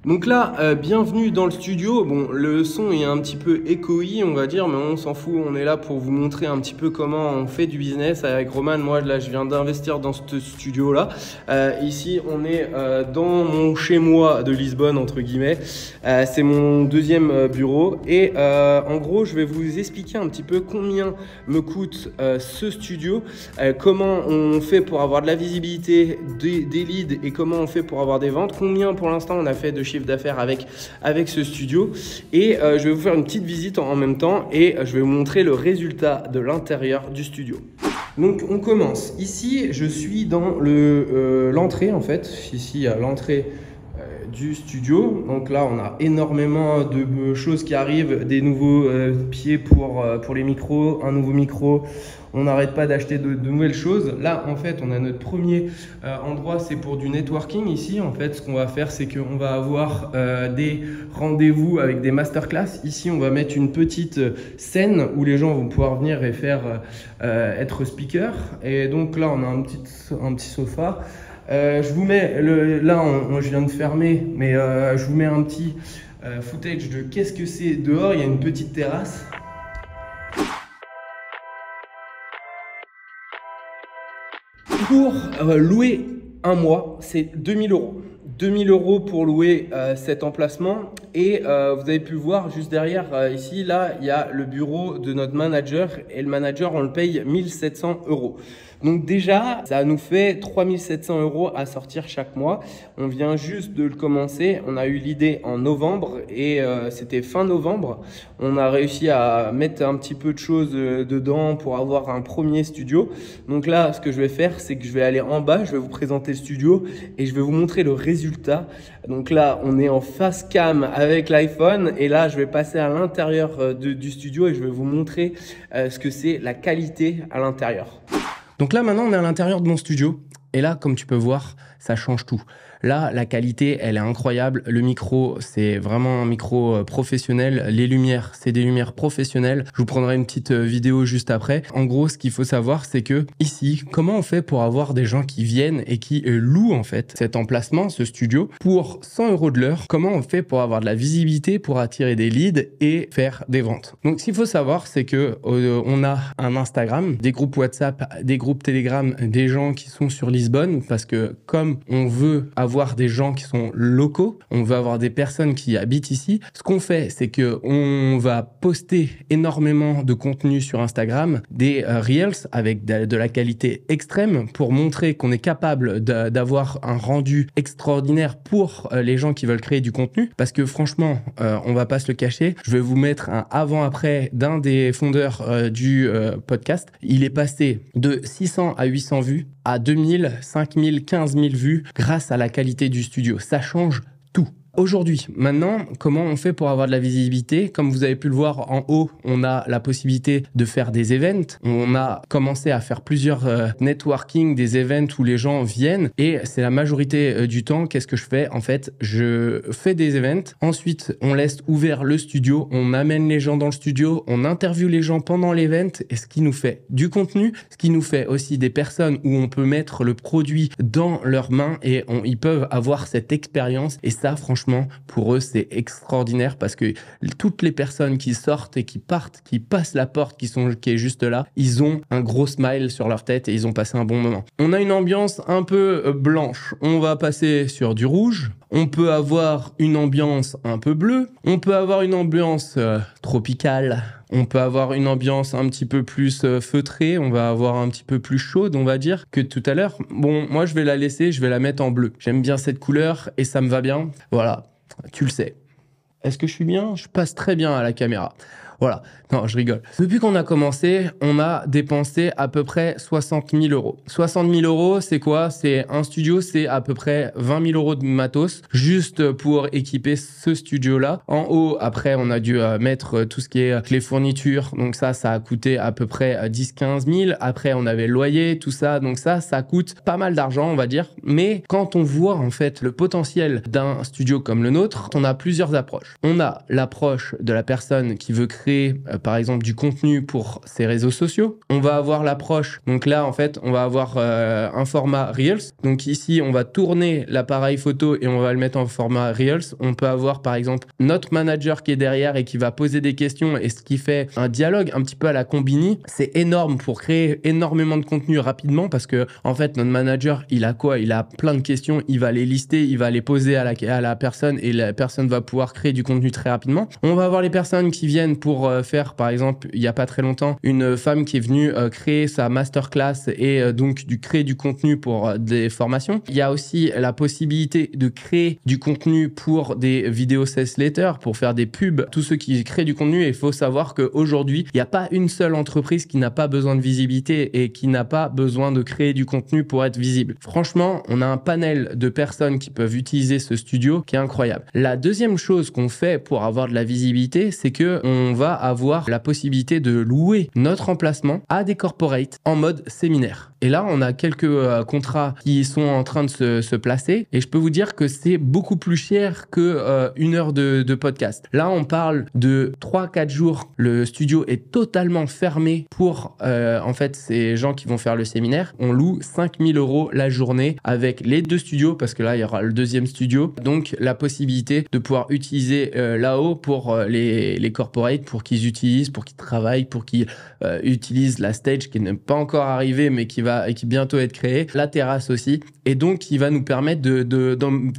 Donc là, bienvenue dans le studio. Bon, le son est un petit peu échoï, on va dire, mais on s'en fout. On est là pour vous montrer un petit peu comment on fait du business avec Roman. Moi, là, je viens d'investir dans ce studio-là. Ici, on est dans mon chez-moi de Lisbonne, entre guillemets. C'est mon deuxième bureau. Et en gros, je vais vous expliquer un petit peu combien me coûte ce studio, comment on fait pour avoir de la visibilité, des leads et comment on fait pour avoir des ventes, combien pour l'instant on a fait de chiffre d'affaires avec ce studio et je vais vous faire une petite visite en même temps et je vais vous montrer le résultat de l'intérieur du studio. Donc on commence. Ici je suis dans l'entrée en fait, ici à l'entrée du studio. Donc là on a énormément de choses qui arrivent, des nouveaux pieds pour les micros, un nouveau micro. On n'arrête pas d'acheter de nouvelles choses. Là, en fait, on a notre premier endroit, c'est pour du networking. Ici, en fait, ce qu'on va faire, c'est qu'on va avoir des rendez-vous avec des masterclass. Ici, on va mettre une petite scène où les gens vont pouvoir venir et faire être speaker. Et donc là, on a un petit sofa. Je vous mets, là, je viens de fermer, mais je vous mets un petit footage de qu'est-ce que c'est dehors. Il y a une petite terrasse. Pour louer un mois, c'est 2000 euros. 2000 euros pour louer cet emplacement et vous avez pu voir juste derrière ici, là, il y a le bureau de notre manager et le manager, on le paye 1700 euros. Donc déjà, ça nous fait 3700 euros à sortir chaque mois. On vient juste de le commencer. On a eu l'idée en novembre et c'était fin novembre. On a réussi à mettre un petit peu de choses dedans pour avoir un premier studio. Donc là, ce que je vais faire, c'est que je vais aller en bas, je vais vous présenter le studio et je vais vous montrer le résultat. Donc là, on est en face cam avec l'iPhone et là, je vais passer à l'intérieur du studio et je vais vous montrer ce que c'est la qualité à l'intérieur. Donc là, maintenant, on est à l'intérieur de mon studio. Et là, comme tu peux voir, ça change tout. Là, la qualité, elle est incroyable. Le micro, c'est vraiment un micro professionnel. Les lumières, c'est des lumières professionnelles. Je vous prendrai une petite vidéo juste après. En gros, ce qu'il faut savoir, c'est que ici, comment on fait pour avoir des gens qui viennent et qui louent en fait cet emplacement, ce studio, pour 100 euros de l'heure? Comment on fait pour avoir de la visibilité, pour attirer des leads et faire des ventes? Donc, ce qu'il faut savoir, c'est que on a un Instagram, des groupes WhatsApp, des groupes Telegram, des gens qui sont sur Lisbonne, parce que comme on veut avoir des gens qui sont locaux, on veut avoir des personnes qui habitent ici. Ce qu'on fait, c'est que on va poster énormément de contenu sur Instagram, des Reels avec de la qualité extrême pour montrer qu'on est capable d'avoir un rendu extraordinaire pour les gens qui veulent créer du contenu. Parce que franchement, on va pas se le cacher, je vais vous mettre un avant-après d'un des fondeurs du podcast. Il est passé de 600 à 800 vues à 2000, 5000, 15 000 vues grâce à la qualité du studio. Ça change tout. Aujourd'hui, maintenant, comment on fait pour avoir de la visibilité? Comme vous avez pu le voir en haut, on a la possibilité de faire des events. On a commencé à faire plusieurs networking, des events où les gens viennent et c'est la majorité du temps. Qu'est-ce que je fais? En fait, je fais des events. Ensuite, on laisse ouvert le studio. On amène les gens dans le studio. On interviewe les gens pendant l'event et ce qui nous fait du contenu, ce qui nous fait aussi des personnes où on peut mettre le produit dans leurs mains et ils peuvent avoir cette expérience. Et ça, franchement, pour eux, c'est extraordinaire parce que toutes les personnes qui sortent et qui partent, qui passent la porte, qui est juste là, ils ont un gros smile sur leur tête et ils ont passé un bon moment. On a une ambiance un peu blanche. On va passer sur du rouge. On peut avoir une ambiance un peu bleue. On peut avoir une ambiance tropicale. On peut avoir une ambiance un petit peu plus feutrée. On va avoir un petit peu plus chaude, on va dire, que tout à l'heure. Bon, moi, je vais la laisser, je vais la mettre en bleu. J'aime bien cette couleur et ça me va bien. Voilà, tu le sais. Est-ce que je suis bien? Je passe très bien à la caméra. Voilà, non, je rigole. Depuis qu'on a commencé, on a dépensé à peu près 60 000 euros. 60 000 euros, c'est quoi? C'est un studio, c'est à peu près 20 000 euros de matos, juste pour équiper ce studio-là. En haut, après, on a dû mettre tout ce qui est les fournitures. Donc ça a coûté à peu près 10-15 000. Après, on avait le loyer, tout ça. Donc ça coûte pas mal d'argent, on va dire. Mais quand on voit en fait le potentiel d'un studio comme le nôtre, on a plusieurs approches. On a l'approche de la personne qui veut créer créer par exemple du contenu pour ses réseaux sociaux. On va avoir l'approche, donc là en fait on va avoir un format Reels. Donc ici on va tourner l'appareil photo et on va le mettre en format Reels. On peut avoir par exemple notre manager qui est derrière et qui va poser des questions et ce qui fait un dialogue un petit peu à la Combini. C'est énorme pour créer énormément de contenu rapidement parce que en fait notre manager il a quoi? Il a plein de questions, il va les lister, il va les poser à la personne et la personne va pouvoir créer du contenu très rapidement. On va avoir les personnes qui viennent pour faire par exemple il y a pas très longtemps une femme qui est venue créer sa masterclass et donc créer du contenu pour des formations. Il y a aussi la possibilité de créer du contenu pour des vidéos sales letters, pour faire des pubs, tous ceux qui créent du contenu. Et il faut savoir qu'aujourd'hui, il n'y a pas une seule entreprise qui n'a pas besoin de visibilité et qui n'a pas besoin de créer du contenu pour être visible. Franchement, on a un panel de personnes qui peuvent utiliser ce studio qui est incroyable. La deuxième chose qu'on fait pour avoir de la visibilité, c'est que on va avoir la possibilité de louer notre emplacement à des corporates en mode séminaire. Et là, on a quelques contrats qui sont en train de se placer et je peux vous dire que c'est beaucoup plus cher que une heure de podcast. Là, on parle de 3-4 jours. Le studio est totalement fermé pour en fait ces gens qui vont faire le séminaire. On loue 5 000 € la journée avec les 2 studios parce que là, il y aura le deuxième studio. Donc, la possibilité de pouvoir utiliser là-haut pour les corporates, pour qu'ils utilisent, pour qu'ils travaillent, pour qu'ils utilisent la stage qui n'est pas encore arrivée mais qui bientôt être créée, la terrasse aussi. Et donc, qui va nous permettre de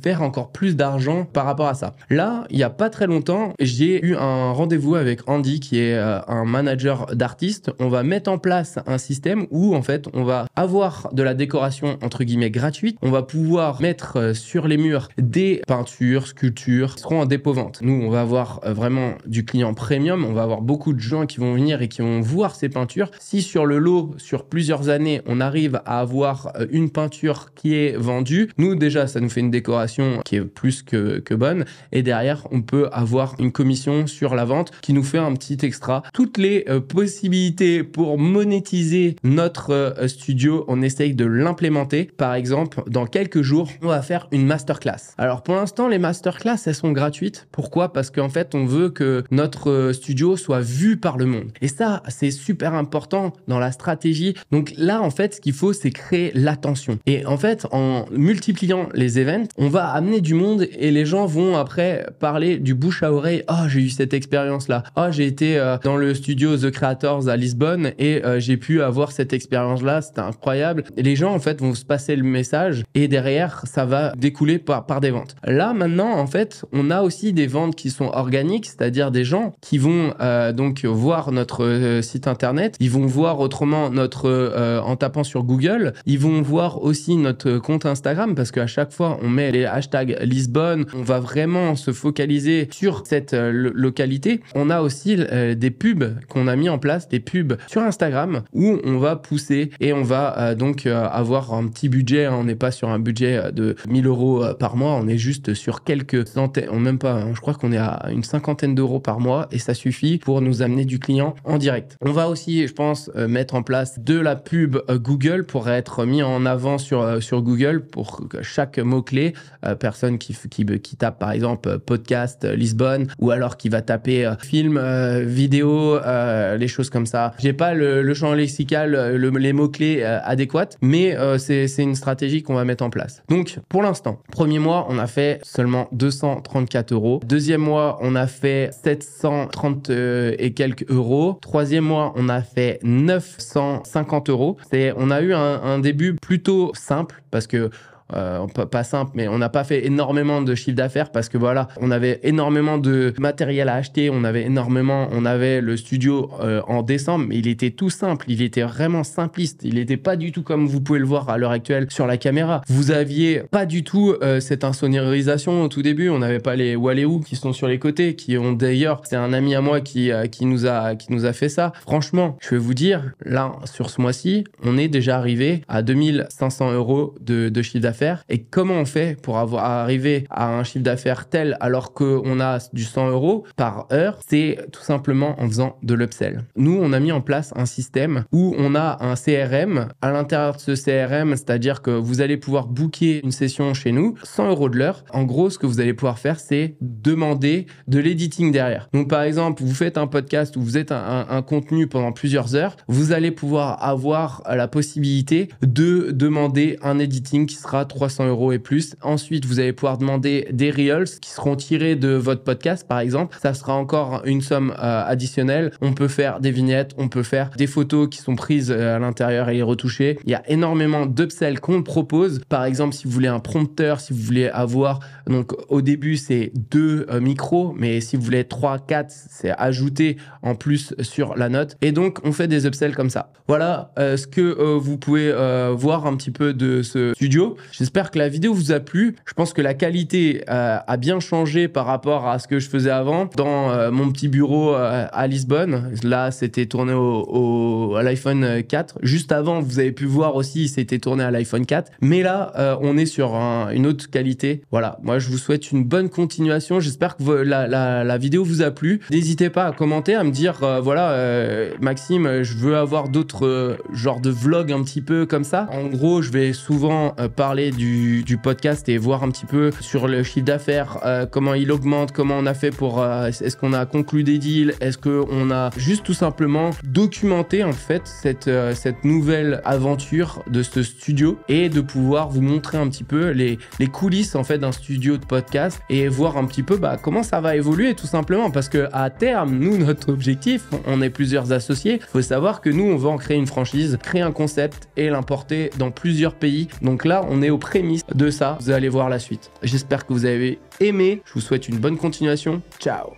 faire encore plus d'argent par rapport à ça. Là, il n'y a pas très longtemps, j'ai eu un rendez-vous avec Andy qui est un manager d'artistes. On va mettre en place un système où en fait, on va avoir de la décoration entre guillemets gratuite. On va pouvoir mettre sur les murs des peintures, sculptures qui seront en dépôt-vente. Nous, on va avoir vraiment du client premium. On va avoir beaucoup de gens qui vont venir et qui vont voir ces peintures. Si sur le lot, sur plusieurs années, on arrive à avoir une peinture qui est vendue, nous déjà, ça nous fait une décoration qui est plus que bonne. Et derrière, on peut avoir une commission sur la vente qui nous fait un petit extra. Toutes les possibilités pour monétiser notre studio, on essaye de l'implémenter. Par exemple, dans quelques jours, on va faire une masterclass. Alors pour l'instant, les masterclass, elles sont gratuites. Pourquoi? Parce qu'en fait, on veut que notre studio soit vu par le monde. Et ça, c'est super important dans la stratégie. Donc là, en fait, ce qu'il faut, c'est créer l'attention. Et en fait, en multipliant les events, on va amener du monde et les gens vont après parler du bouche à oreille. « Oh, j'ai eu cette expérience-là. Oh, j'ai été dans le studio The Creators à Lisbonne et j'ai pu avoir cette expérience-là. C'était incroyable. » Et les gens, en fait, vont se passer le message et derrière, ça va découler par des ventes. Là, maintenant, en fait, on a aussi des ventes qui sont organiques, c'est-à-dire des gens qui vont donc voir notre site internet. Ils vont voir autrement en tapant sur Google. Ils vont voir aussi notre compte Instagram parce qu'à chaque fois, on met les hashtags Lisbonne. On va vraiment se focaliser sur cette localité. On a aussi des pubs qu'on a mis en place, des pubs sur Instagram où on va pousser et on va donc avoir un petit budget. On n'est pas sur un budget de 1 000 € par mois. On est juste sur quelques centaines, même pas, je crois qu'on est à une cinquantaine d'euros par mois et ça suffit pour nous amener du client en direct. On va aussi, je pense, mettre en place de la pub Google pour être mis en avant sur Google pour que chaque mot-clé, personne qui tape par exemple podcast Lisbonne ou alors qui va taper film, vidéo, les choses comme ça. J'ai pas le champ lexical, les mots-clés adéquats, mais c'est une stratégie qu'on va mettre en place. Donc, pour l'instant, premier mois, on a fait seulement 234 €. Deuxième mois, on a fait 730 et quelques euros. Troisième mois, on a fait 950 €. On a eu un début plutôt simple parce que pas simple, mais on n'a pas fait énormément de chiffre d'affaires parce que voilà, on avait énormément de matériel à acheter, on avait le studio en décembre, mais il était tout simple, il était vraiment simpliste, il n'était pas du tout comme vous pouvez le voir à l'heure actuelle sur la caméra. Vous aviez pas du tout cette insonorisation au tout début, on n'avait pas les Waleo qui sont sur les côtés, qui ont d'ailleurs, c'est un ami à moi qui nous a fait ça. Franchement, je vais vous dire, là, sur ce mois-ci, on est déjà arrivé à 2 500 € de chiffre d'affaires. d'affaires. Et comment on fait pour arriver à un chiffre d'affaires tel alors qu'on a du 100 € par heure? C'est tout simplement en faisant de l'upsell. Nous, on a mis en place un système où on a un CRM. À l'intérieur de ce CRM, c'est-à-dire que vous allez pouvoir booker une session chez nous, 100 € de l'heure. En gros, ce que vous allez pouvoir faire, c'est demander de l'editing derrière. Donc, par exemple, vous faites un podcast ou vous êtes un contenu pendant plusieurs heures, vous allez pouvoir avoir la possibilité de demander un editing qui sera 300 € et plus. Ensuite, vous allez pouvoir demander des reels qui seront tirés de votre podcast, par exemple. Ça sera encore une somme additionnelle. On peut faire des vignettes, on peut faire des photos qui sont prises à l'intérieur et les retoucher. Il y a énormément d'upsells qu'on propose. Par exemple, si vous voulez un prompteur, si vous voulez avoir, donc au début, c'est 2 micros, mais si vous voulez 3, 4, c'est ajouté en plus sur la note. Et donc, on fait des upsells comme ça. Voilà ce que vous pouvez voir un petit peu de ce studio. J'espère que la vidéo vous a plu. Je pense que la qualité a bien changé par rapport à ce que je faisais avant dans mon petit bureau à Lisbonne. Là, c'était tourné à l'iPhone 4. Juste avant, vous avez pu voir aussi, c'était tourné à l'iPhone 4. Mais là, on est sur une autre qualité. Voilà, moi, je vous souhaite une bonne continuation. J'espère que la vidéo vous a plu. N'hésitez pas à commenter, à me dire, Maxime, je veux avoir d'autres genres de vlogs un petit peu comme ça. En gros, je vais souvent parler du podcast et voir un petit peu sur le chiffre d'affaires, comment il augmente, comment on a fait pour... est-ce qu'on a conclu des deals? Est-ce qu'on a juste tout simplement documenté en fait cette nouvelle aventure de ce studio et de pouvoir vous montrer un petit peu les coulisses en fait d'un studio de podcast et voir un petit peu comment ça va évoluer tout simplement, parce que à terme, nous, notre objectif, on est plusieurs associés, il faut savoir que nous, on va en créer une franchise, créer un concept et l'importer dans plusieurs pays. Donc là, on est aux prémices de ça. Vous allez voir la suite. J'espère que vous avez aimé. Je vous souhaite une bonne continuation. Ciao.